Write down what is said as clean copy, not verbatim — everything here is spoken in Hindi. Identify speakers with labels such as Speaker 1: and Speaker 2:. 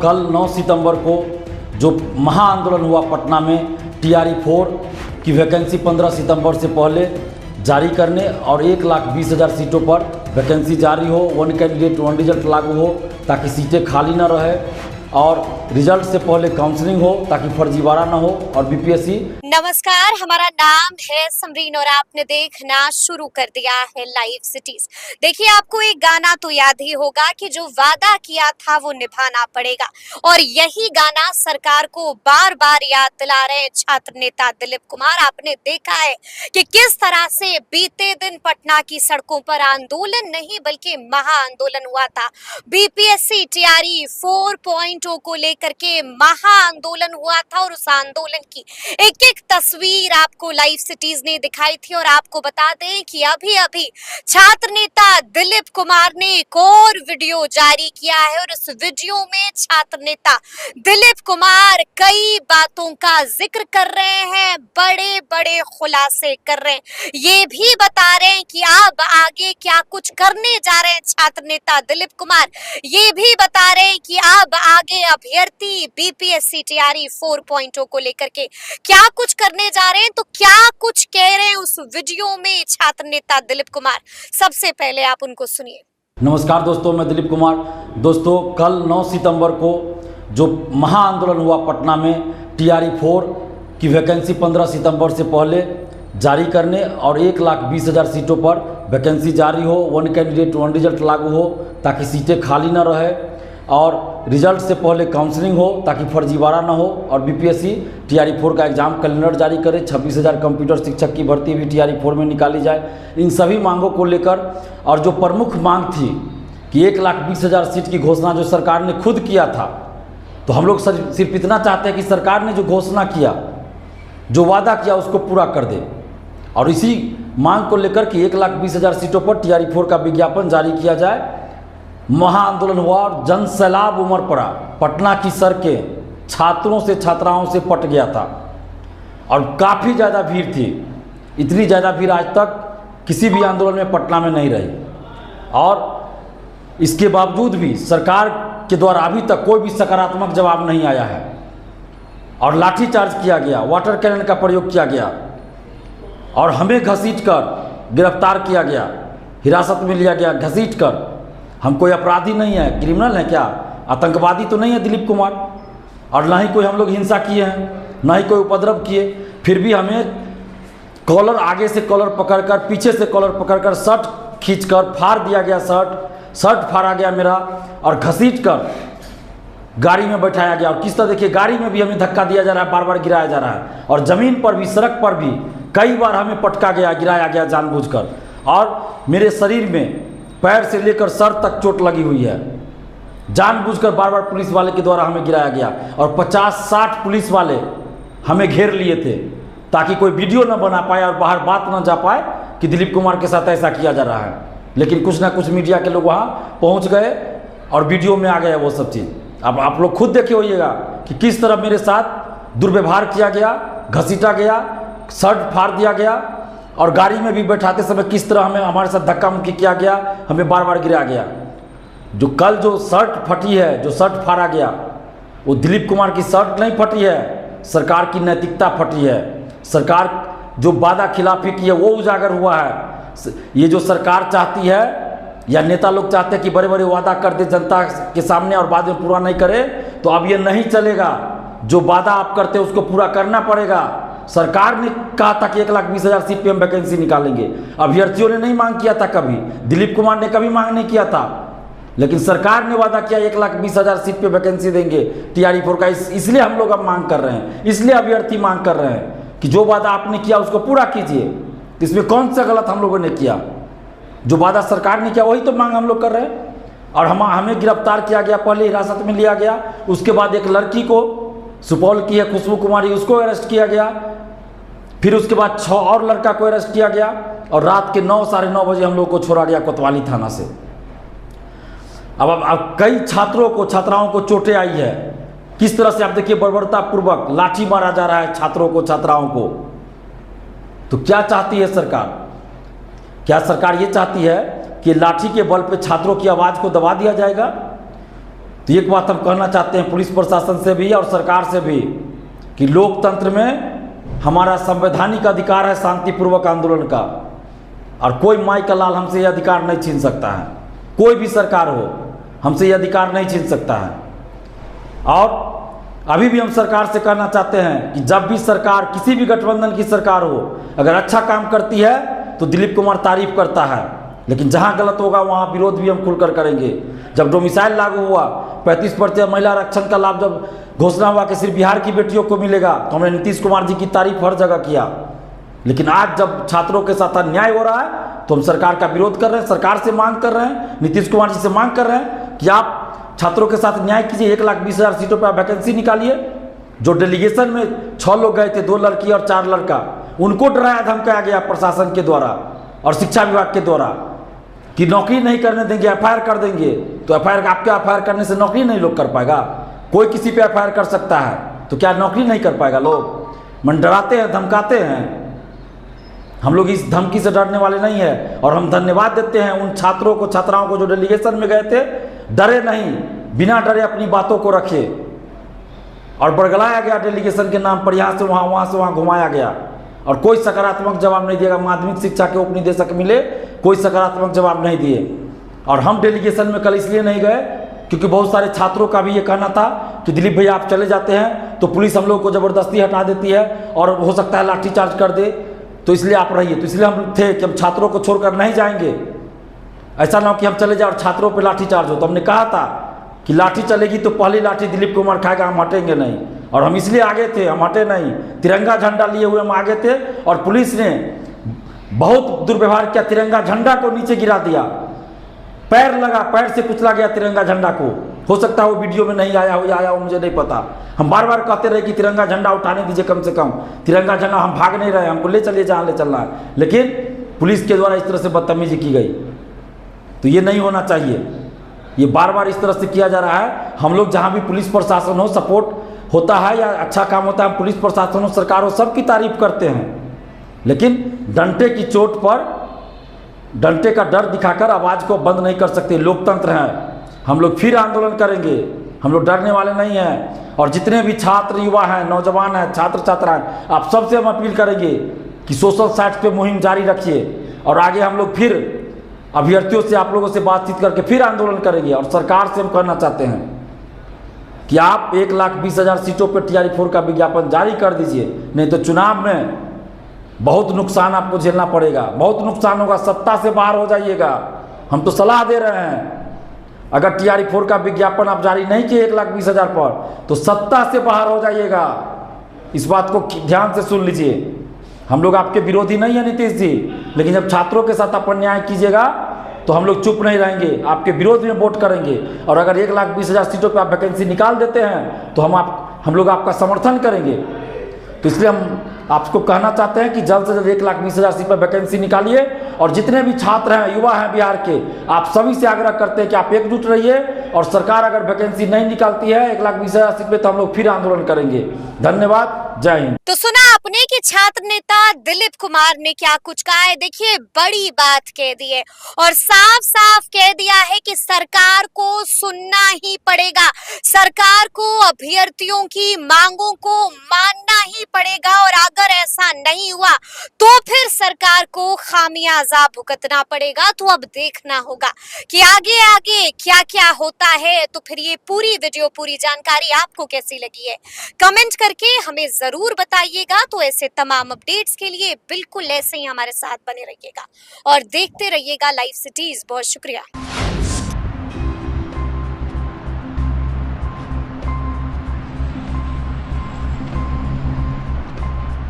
Speaker 1: कल 9 सितंबर को जो महाआंदोलन हुआ पटना में टीआरई 4 की वैकेंसी 15 सितंबर से पहले जारी करने और 1,20,000 सीटों पर वैकेंसी जारी हो, वन कैंडिडेट वन रिजल्ट लागू हो ताकि सीटें खाली न रहे और रिजल्ट से पहले काउंसलिंग हो ताकि फर्जीवाड़ा न हो और बीपीएससी।
Speaker 2: नमस्कार, हमारा नाम है समरीन और आपने देखना शुरू कर दिया है लाइव सिटीज। देखिए, आपको एक गाना तो याद ही होगा कि जो वादा किया था वो निभाना पड़ेगा, और यही गाना सरकार को बार बार याद दिला रहे छात्र नेता दिलीप कुमार। आपने देखा है कि किस तरह से बीते दिन पटना की सड़कों पर आंदोलन नहीं बल्कि महाआंदोलन हुआ था। बीपीएससी टीआरई 4.0 को लेकर के महाआंदोलन हुआ था और उस आंदोलन की एक एक तस्वीर आपको लाइव सिटीज ने दिखाई थी। और आपको बता दें कि अभी अभी छात्र नेता दिलीप कुमार ने एक और वीडियो जारी किया है और इस वीडियो में छात्र नेता दिलीप कुमार कई बातों का जिक्र कर रहे हैं, बड़े बड़े खुलासे कर रहे हैं, ये भी बता रहे हैं कि अब आगे क्या कुछ करने जा रहे हैं छात्र नेता दिलीप कुमार। ये भी बता रहे हैं कि अब आगे अभ्यर्थी बीपीएससी टीआरई 4.0 को लेकर के क्या कुछ करने जा रहे हैं। तो क्या कुछ कह रहे हैं उस वीडियो में छात्र नेता दिलीप कुमार, सबसे पहले आप उनको सुनिए।
Speaker 1: नमस्कार दोस्तों, मैं दिलीप कुमार। दोस्तों, कल 9 सितंबर को जो महाआंदोलन हुआ पटना में टीआरई 4 की वैकेंसी 15 सितंबर से पहले जारी करने और 1,20,000 सीटों पर वैकेंसी जारी हो, वन कैंडिडेट वन रिजल्ट लागू हो ताकि सीटें खाली न रहे और रिजल्ट से पहले काउंसलिंग हो ताकि फर्जीवाड़ा न हो और बीपीएससी टीआरई 4 का एग्जाम कैलेंडर जारी करे। 26,000 कंप्यूटर शिक्षक की भर्ती भी टीआरई 4 में निकाली जाए। इन सभी मांगों को लेकर और जो प्रमुख मांग थी कि 1,20,000 सीट की घोषणा जो सरकार ने खुद किया था, तो हम लोग सिर्फ इतना चाहते हैं कि सरकार ने जो घोषणा किया, जो वादा किया, उसको पूरा कर दे। और इसी मांग को लेकर कि 1,20,000 सीटों पर टीआरई 4 का विज्ञापन जारी किया जाए। महाआंदोलन हुआ और जन सैलाब उमड़ पड़ा। पटना की सड़कें छात्रों से छात्राओं से पट गया था और काफ़ी ज़्यादा भीड़ थी। इतनी ज़्यादा भीड़ आज तक किसी भी आंदोलन में पटना में नहीं रही। और इसके बावजूद भी सरकार के द्वारा अभी तक कोई भी सकारात्मक जवाब नहीं आया है और लाठीचार्ज किया गया, वाटर कैनन का प्रयोग किया गया और हमें घसीटकर गिरफ्तार किया गया, हिरासत में लिया गया घसीटकर। हम कोई अपराधी नहीं है, क्रिमिनल है क्या, आतंकवादी तो नहीं है दिलीप कुमार, और ना ही कोई हम लोग हिंसा किए हैं, ना ही कोई उपद्रव किए। फिर भी हमें कॉलर, आगे से कॉलर पकड़कर, पीछे से कॉलर पकड़कर, शर्ट खींचकर फाड़ दिया गया, शर्ट फाड़ा गया मेरा और घसीटकर गाड़ी में बैठाया गया। और किस तरह देखिए, गाड़ी में भी हमें धक्का दिया जा रहा है, बार बार गिराया जा रहा है और ज़मीन पर भी, सड़क पर भी कई बार हमें पटका गया, गिराया गया जानबूझकर। और मेरे शरीर में पैर से लेकर सर तक चोट लगी हुई है। जानबूझकर बार बार पुलिस वाले के द्वारा हमें गिराया गया और 50-60 पुलिस वाले हमें घेर लिए थे ताकि कोई वीडियो न बना पाए और बाहर बात न जा पाए कि दिलीप कुमार के साथ ऐसा किया जा रहा है। लेकिन कुछ ना कुछ मीडिया के लोग वहाँ पहुँच गए और वीडियो में आ गया वो सब चीज़। अब आप लोग खुद देखे होइएगा कि किस तरह मेरे साथ दुर्व्यवहार किया गया, घसीटा गया, शर्ट फाड़ दिया गया और गाड़ी में भी बैठाते समय किस तरह हमारे साथ धक्का मुक्की किया गया, हमें बार बार गिराया गया। जो कल जो शर्ट फटी है, जो शर्ट फाड़ा गया, वो दिलीप कुमार की शर्ट नहीं फटी है, सरकार की नैतिकता फटी है। सरकार जो वादा खिलाफी की है वो उजागर हुआ है। ये जो सरकार चाहती है या नेता लोग चाहते हैं कि बड़े बड़े वादा कर दे जनता के सामने और बाद में पूरा नहीं करे, तो अब ये नहीं चलेगा। जो वादा आप करते हैं उसको पूरा करना पड़ेगा। सरकार ने कहा था कि 1,20,000 सीट पे हम वैकेंसी निकालेंगे। अभ्यर्थियों ने नहीं मांग किया था कभी, दिलीप कुमार ने कभी मांग नहीं किया था, लेकिन सरकार ने वादा किया 1,20,000 सीट पे वैकेंसी देंगे टीआरई 4 का। इसलिए हम लोग अब मांग कर रहे हैं, इसलिए अभ्यर्थी मांग कर रहे हैं कि जो वादा आपने किया उसको पूरा कीजिए। इसमें कौन सा गलत हम लोगों ने किया? जो वादा सरकार ने किया वही तो मांग हम लोग कर रहे हैं। और हमें गिरफ्तार किया गया, पहले हिरासत में लिया गया, उसके बाद एक लड़की को, सुपौल की है खुशबू कुमारी, उसको अरेस्ट किया गया, फिर उसके बाद 6 और लड़का को अरेस्ट किया गया और रात के 9, साढ़े 9 बजे हम लोग को छोड़ा गया कोतवाली थाना से। अब कई छात्रों को, छात्राओं को चोटें आई है। किस तरह से आप देखिए, बर्बरतापूर्वक लाठी मारा जा रहा है छात्रों को, छात्राओं को। तो क्या चाहती है सरकार? क्या सरकार ये चाहती है कि लाठी के बल पे छात्रों की आवाज़ को दबा दिया जाएगा? तो एक बात हम कहना चाहते हैं पुलिस प्रशासन से भी और सरकार से भी कि लोकतंत्र में हमारा संवैधानिक अधिकार है शांतिपूर्वक आंदोलन का, और कोई माई का लाल हमसे ये अधिकार नहीं छीन सकता है। कोई भी सरकार हो हमसे ये अधिकार नहीं छीन सकता है। और अभी भी हम सरकार से कहना चाहते हैं कि जब भी सरकार, किसी भी गठबंधन की सरकार हो, अगर अच्छा काम करती है तो दिलीप कुमार तारीफ करता है, लेकिन जहां गलत होगा वहां विरोध भी हम खुलकर करेंगे। जब डोमिसाइल लागू हुआ, 35% महिला आरक्षण का लाभ जब घोषणा हुआ कि सिर्फ बिहार की बेटियों को मिलेगा, तो हमने नीतीश कुमार जी की तारीफ हर जगह किया। लेकिन आज जब छात्रों के साथ अन्याय हो रहा है तो हम सरकार का विरोध कर रहे हैं, सरकार से मांग कर रहे हैं, नीतीश कुमार जी से मांग कर रहे हैं कि आप छात्रों के साथ न्याय कीजिए। 1,20,000 सीटों पर आप वैकेंसी निकालिए। जो डेलीगेशन में 6 लोग गए थे, 2 लड़की और 4 लड़का, उनको डराया धमकाया गया प्रशासन के द्वारा और शिक्षा विभाग के द्वारा कि नौकरी नहीं करने देंगे, एफआईआर कर देंगे। तो एफआईआर करने से नौकरी नहीं लोग कर पाएगा? कोई किसी पे एफआईआर कर सकता है, तो क्या नौकरी नहीं कर पाएगा लोग? मन डराते हैं, धमकाते हैं। हम लोग इस धमकी से डरने वाले नहीं है, और हम धन्यवाद देते हैं उन छात्रों को, छात्राओं को जो डेलीगेशन में गए थे, डरे नहीं, बिना डरे अपनी बातों को रखे और बरगलाया गया डेलीगेशन के नाम पर। यहाँ से वहाँ घुमाया गया और कोई सकारात्मक जवाब नहीं दिएगा। माध्यमिक शिक्षा के उपनिदेशक मिले, कोई सकारात्मक जवाब नहीं दिए। और हम डेलीगेशन में कल इसलिए नहीं गए क्योंकि बहुत सारे छात्रों का भी ये कहना था कि दिलीप भैया आप चले जाते हैं तो पुलिस हम लोग को ज़बरदस्ती हटा देती है और हो सकता है लाठीचार्ज कर दे, तो इसलिए आप रहिए। तो इसलिए हम थे कि हम छात्रों को छोड़कर नहीं जाएंगे, ऐसा ना हो कि हम चले जाए और छात्रों पर लाठीचार्ज हो। तो हमने कहा था कि लाठी चलेगी तो पहली लाठी दिलीप कुमार खाएगा, हम हटेंगे नहीं। और हम इसलिए आगे थे, हम हटे नहीं। तिरंगा झंडा लिए हुए हम आगे थे और पुलिस ने बहुत दुर्व्यवहार किया, तिरंगा झंडा को नीचे गिरा दिया, पैर लगा, पैर से कुचला गया तिरंगा झंडा को। हो सकता है वो वीडियो में नहीं आया हो या आया हो, मुझे नहीं पता। हम बार बार कहते रहे कि तिरंगा झंडा उठाने दीजिए, कम से कम तिरंगा झंडा, हम भाग नहीं रहे, हमको ले चलिए जहाँ ले चलना है। लेकिन पुलिस के द्वारा इस तरह से बदतमीजी की गई, तो ये नहीं होना चाहिए। ये बार बार इस तरह से किया जा रहा है। हम लोग जहाँ भी पुलिस प्रशासन हो, सपोर्ट होता है या अच्छा काम होता है, हम पुलिस प्रशासन हो, सरकार हो, सबकी तारीफ करते हैं। लेकिन डंटे की चोट पर, डंटे का डर दिखाकर आवाज़ को बंद नहीं कर सकते। लोकतंत्र है, हम लोग फिर आंदोलन करेंगे, हम लोग डरने वाले नहीं हैं। और जितने भी छात्र युवा हैं, नौजवान हैं, छात्र छात्राएं, आप सबसे हम अपील करेंगे कि सोशल साइट्स पे मुहिम जारी रखिए और आगे हम लोग फिर अभ्यर्थियों से, आप लोगों से बातचीत करके फिर आंदोलन करेंगे। और सरकार से हम कहना चाहते हैं कि आप 1,20,000 सीटों पर TRE-4 का विज्ञापन जारी कर दीजिए, नहीं तो चुनाव में बहुत नुकसान आपको झेलना पड़ेगा, बहुत नुकसान होगा, सत्ता से बाहर हो जाइएगा। हम तो सलाह दे रहे हैं, अगर TRE-4 का विज्ञापन आप जारी नहीं किए 1,20,000 पर, तो सत्ता से बाहर हो जाइएगा। इस बात को ध्यान से सुन लीजिए। हम लोग आपके विरोधी नहीं है नीतीश जी, लेकिन जब छात्रों के साथ आप अन्याय कीजिएगा तो हम लोग चुप नहीं रहेंगे, आपके विरोध में वोट करेंगे। और अगर 1,20,000 सीटों पर आप वैकेंसी निकाल देते हैं तो हम लोग आपका समर्थन करेंगे। तो इसलिए हम आपको कहना चाहते हैं कि जल्द से जल्द 1,20,000 सीट पर वैकेंसी निकालिए। और जितने भी छात्र हैं, युवा हैं बिहार के, आप सभी से आग्रह करते हैं कि आप एकजुट रहिए। और सरकार अगर वैकेंसी नहीं निकालती है 1,20,000 सीट पे, तो हम लोग फिर आंदोलन करेंगे। धन्यवाद, जय हिंद।
Speaker 2: तो सुना आपने कि छात्र नेता दिलीप कुमार ने क्या कुछ कहा है। देखिए, बड़ी बात कह दी है और साफ साफ कह दिया है कि सरकार को सुनना ही पड़ेगा, सरकार को अभ्यर्थियों की मांगों को मानना ही पड़ेगा। और अगर ऐसा नहीं हुआ तो फिर सरकार को खामियाजा भुगतना पड़ेगा। तो अब देखना होगा कि आगे आगे क्या क्या होता है। तो फिर ये पूरी वीडियो, पूरी जानकारी आपको कैसी लगी है, कमेंट करके हमें जरूर बताइएगा। तो ऐसे तमाम अपडेट्स के लिए बिल्कुल ऐसे ही हमारे साथ बने रहिएगा और देखते रहिएगा लाइव सिटीज। बहुत शुक्रिया।